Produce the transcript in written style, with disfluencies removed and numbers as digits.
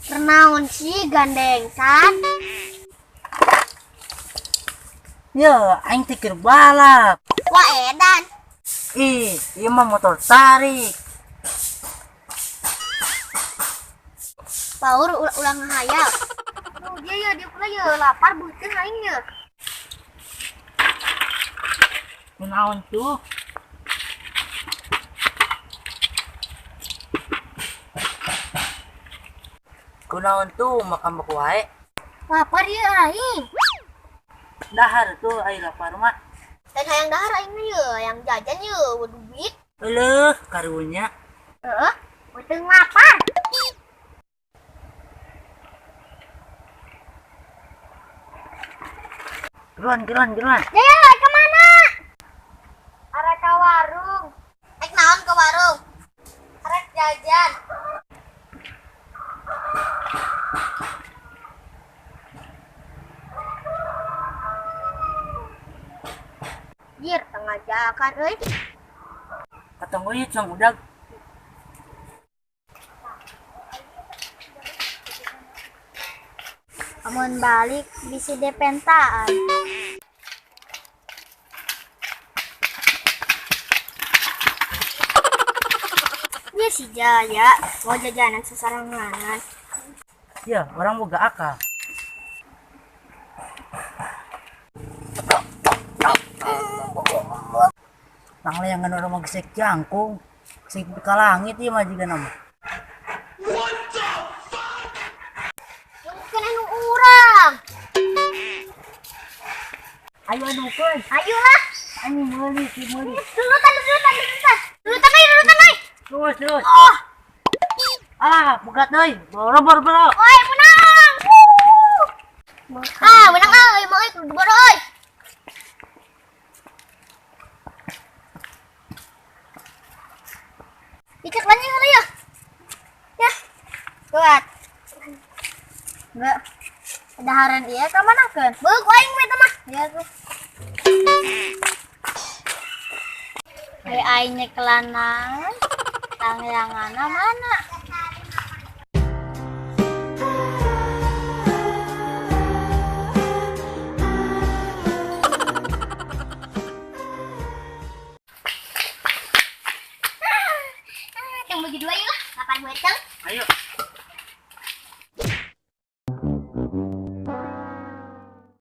Pernaon sih gandeng kan? Ya, aing tikir balap. Wah edan. Iya mah motor tarik. Paur ulang ngahayal. Oh dia ya dia pula ya lapar butuh aing ya. Kunaon tuh? Kunaon tuh makan bak wae. Lapar ya aing. Dahar tuh ai lapar mah. Dan hayang dahar aing mah ya, yang jajan ya, waduh duit. Eleuh, karunya. Butuh lapar. Geruan. Ya, kemana? Arek ke warung. Naon ke warung? Arek jajan. Jir, tengah jakan, euy. Katong ieu cang udag. Amun balik bisi depentaan. Iya si Jaya mau jajanan sesarangan. Ya, orang boga akal. Panglayangan orang mau gesek jangkung. Gesek ka langit ieu mah jiga nama. Mungkin anu urang. Ayo adukeun. Ayolah. Ani meuli. Dulutan. Dulutan euy. Terus. Oh, Bugat euy. Boro. oi menang. Menang euy, mau euy kudu boro euy. Ikat banyak kali ya. Ya. Kuat. Enggak. Daharan dia ka manakeun? Beuk aing mah eta mah. Ya tuh. Aing nyekelanang. Tangyanganna mana? Yang bagi dua yuk, lapar buat kang. Ayo.